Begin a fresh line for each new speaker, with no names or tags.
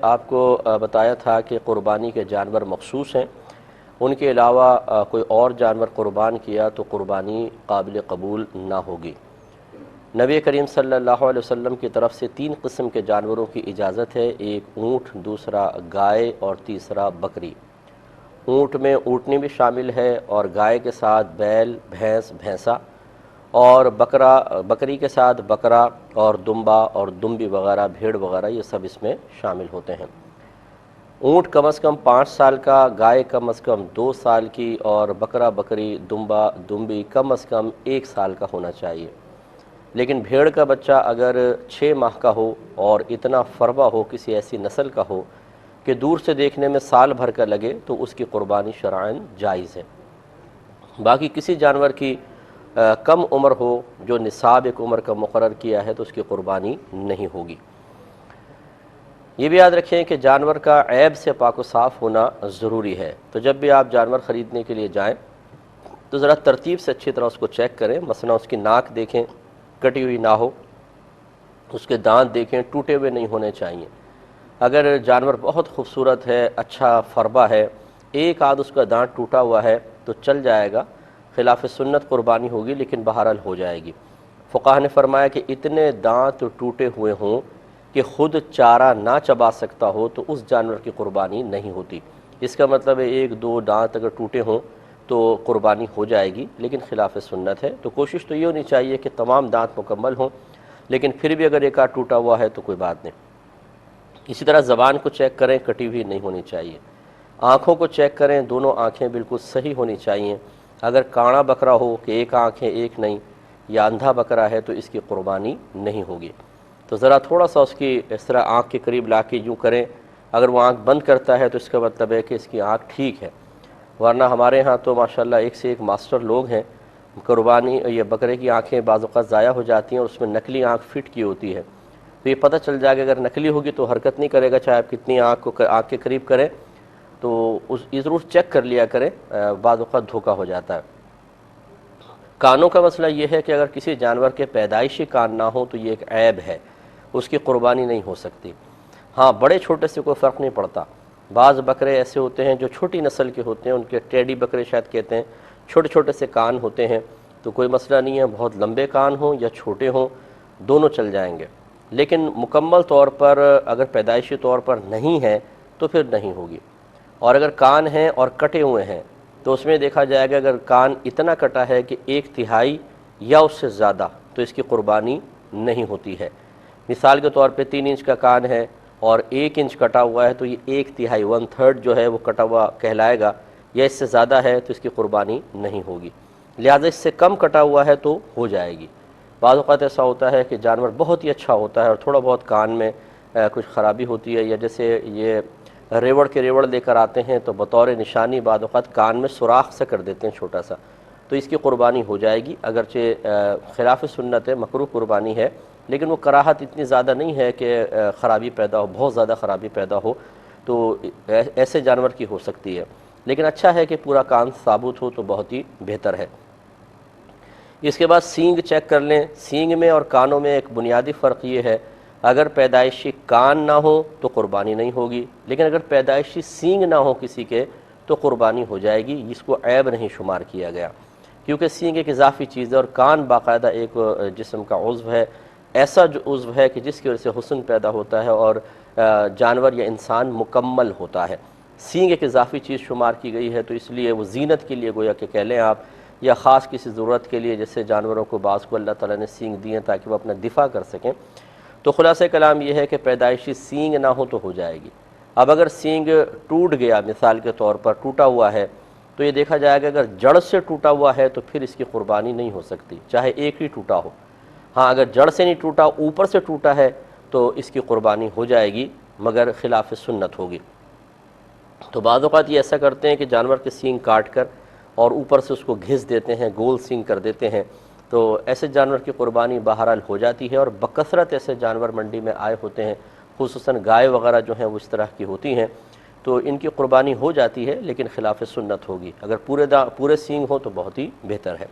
آپ کو بتایا تھا کہ قربانی کے جانور مخصوص ہیں، ان کے علاوہ کوئی اور جانور قربان کیا تو قربانی قابل قبول نہ ہوگی۔ نبی کریم صلی اللہ علیہ وسلم کی طرف سے 3 قسم کے جانوروں کی اجازت ہے، ایک اونٹ، دوسرا گائے اور تیسرا بکری۔ اونٹ میں اونٹنی بھی شامل ہے، اور گائے کے ساتھ بیل، بھینس، بھینسا، اور بکری کے ساتھ بکرا اور دمبا اور دمبی وغیرہ، بھیڑ وغیرہ، یہ سب اس میں شامل ہوتے ہیں۔ اونٹ کم از کم 5 سال کا، گائے کم از کم 2 سال کی، اور بکرا، بکری، دمبا، دمبی کم از کم 1 سال کا ہونا چاہیے۔ لیکن بھیڑ کا بچہ اگر 6 ماہ کا ہو اور اتنا فربا ہو، کسی ایسی نسل کا ہو کہ دور سے دیکھنے میں سال بھر کا لگے، تو اس کی قربانی شرعاً جائز ہے۔ باقی کسی جانور کی کم عمر ہو، جو نصاب ایک عمر کا مقرر کیا ہے، تو اس کی قربانی نہیں ہوگی۔ یہ بھی یاد رکھیں کہ جانور کا عیب سے پاک و صاف ہونا ضروری ہے، تو جب بھی آپ جانور خریدنے کے لیے جائیں تو ذرا ترتیب سے اچھی طرح اس کو چیک کریں۔ مثلا اس کی ناک دیکھیں، کٹی ہوئی نہ ہو، اس کے دانت دیکھیں، ٹوٹے ہوئے نہیں ہونے چاہیے۔ اگر جانور بہت خوبصورت ہے، اچھا فربا ہے، ایک آدھ اس کا دانت ٹوٹا ہوا ہے تو چل جائے گا، خلاف سنت قربانی ہوگی لیکن بہرحال ہو جائے گی۔ فقہا نے فرمایا کہ اتنے دانت ٹوٹے ہوئے ہوں کہ خود چارہ نہ چبا سکتا ہو تو اس جانور کی قربانی نہیں ہوتی۔ اس کا مطلب ہے 1-2 دانت اگر ٹوٹے ہوں تو قربانی ہو جائے گی، لیکن خلاف سنت ہے۔ تو کوشش تو یہ ہونی چاہیے کہ تمام دانت مکمل ہوں، لیکن پھر بھی اگر ایک آدھ ٹوٹا ہوا ہے تو کوئی بات نہیں۔ اسی طرح زبان کو چیک کریں، کٹی ہوئی نہیں ہونی چاہیے۔ آنکھوں کو چیک کریں، دونوں آنکھیں بالکل صحیح ہونی چاہیے۔ اگر کاڑا بکرا ہو کہ ایک آنکھ ہے ایک نہیں، یا اندھا بکرا ہے، تو اس کی قربانی نہیں ہوگی۔ تو ذرا تھوڑا سا اس کی اس طرح آنکھ کے قریب لا کے یوں کریں، اگر وہ آنکھ بند کرتا ہے تو اس کا مطلب ہے کہ اس کی آنکھ ٹھیک ہے، ورنہ ہمارے ہاں تو ماشاءاللہ ایک سے ایک ماسٹر لوگ ہیں، قربانی یہ بکرے کی آنکھیں بعض اوقات ضائع ہو جاتی ہیں اور اس میں نقلی آنکھ فٹ کی ہوتی ہے، تو یہ پتہ چل جائے گا اگر نقلی ہوگی تو حرکت نہیں کرے گا، چاہے آپ کتنی آنکھ کے قریب کریں، تو یہ ضرور چیک کر لیا کریں، بعض اوقات دھوکہ ہو جاتا ہے۔ کانوں کا مسئلہ یہ ہے کہ اگر کسی جانور کے پیدائشی کان نہ ہو تو یہ ایک عیب ہے، اس کی قربانی نہیں ہو سکتی۔ ہاں، بڑے چھوٹے سے کوئی فرق نہیں پڑتا۔ بعض بکرے ایسے ہوتے ہیں جو چھوٹی نسل کے ہوتے ہیں، ان کے ٹیڈی بکرے شاید کہتے ہیں، چھوٹے چھوٹے سے کان ہوتے ہیں، تو کوئی مسئلہ نہیں ہے، بہت لمبے کان ہوں یا چھوٹے ہوں، دونوں چل جائیں گے۔ لیکن مکمل طور پر اگر پیدائشی طور پر نہیں ہے تو پھر نہیں ہوگی۔ اور اگر کان ہیں اور کٹے ہوئے ہیں تو اس میں دیکھا جائے گا اگر کان اتنا کٹا ہے کہ 1/3 یا اس سے زیادہ، تو اس کی قربانی نہیں ہوتی ہے۔ مثال کے طور پہ 3 انچ کا کان ہے اور 1 انچ کٹا ہوا ہے تو یہ 1/3 1/3 جو ہے وہ کٹا ہوا کہلائے گا، یا اس سے زیادہ ہے تو اس کی قربانی نہیں ہوگی۔ لہٰذا اس سے کم کٹا ہوا ہے تو ہو جائے گی۔ بعض اوقات ایسا ہوتا ہے کہ جانور بہت ہی اچھا ہوتا ہے اور تھوڑا بہت کان میں کچھ خرابی ہوتی ہے، یا جیسے یہ ریوڑ کے ریوڑ لے کر آتے ہیں تو بطور نشانی بعض اوقات کان میں سوراخ سے کر دیتے ہیں چھوٹا سا، تو اس کی قربانی ہو جائے گی، اگرچہ خلاف سنت ہے، مکروہ قربانی ہے، لیکن وہ کراہت اتنی زیادہ نہیں ہے کہ خرابی پیدا ہو، بہت زیادہ خرابی پیدا ہو، تو ایسے جانور کی ہو سکتی ہے۔ لیکن اچھا ہے کہ پورا کان ثابت ہو تو بہت ہی بہتر ہے۔ اس کے بعد سینگ چیک کر لیں۔ سینگ میں اور کانوں میں ایک بنیادی فرق یہ ہے، اگر پیدائشی کان نہ ہو تو قربانی نہیں ہوگی، لیکن اگر پیدائشی سینگ نہ ہو کسی کے تو قربانی ہو جائے گی، اس کو عیب نہیں شمار کیا گیا، کیونکہ سینگ ایک اضافی چیز ہے اور کان باقاعدہ ایک جسم کا عضو ہے، ایسا جو عضو ہے کہ جس کی وجہ سے حسن پیدا ہوتا ہے اور جانور یا انسان مکمل ہوتا ہے۔ سینگ ایک اضافی چیز شمار کی گئی ہے، تو اس لیے وہ زینت کے لیے گویا کہ کہہ لیں آپ، یا خاص کسی ضرورت کے لیے، جیسے جانوروں کو بعض کو اللہ تعالیٰ نے سینگ دیے ہیں تاکہ وہ اپنا دفاع کر سکیں۔ تو خلاصہ کلام یہ ہے کہ پیدائشی سینگ نہ ہو تو ہو جائے گی۔ اب اگر سینگ ٹوٹ گیا، مثال کے طور پر ٹوٹا ہوا ہے، تو یہ دیکھا جائے گا اگر جڑ سے ٹوٹا ہوا ہے تو پھر اس کی قربانی نہیں ہو سکتی، چاہے ایک ہی ٹوٹا ہو۔ ہاں، اگر جڑ سے نہیں ٹوٹا، اوپر سے ٹوٹا ہے تو اس کی قربانی ہو جائے گی، مگر خلاف سنت ہوگی۔ تو بعض اوقات یہ ایسا کرتے ہیں کہ جانور کے سینگ کاٹ کر اور اوپر سے اس کو گھس دیتے ہیں، گول سینگ کر دیتے ہیں، تو ایسے جانور کی قربانی بہرحال ہو جاتی ہے، اور بکثرت ایسے جانور منڈی میں آئے ہوتے ہیں، خصوصاً گائے وغیرہ جو ہیں وہ اس طرح کی ہوتی ہیں، تو ان کی قربانی ہو جاتی ہے، لیکن خلاف سنت ہوگی۔ اگر پورے سینگ ہو تو بہت ہی بہتر ہے۔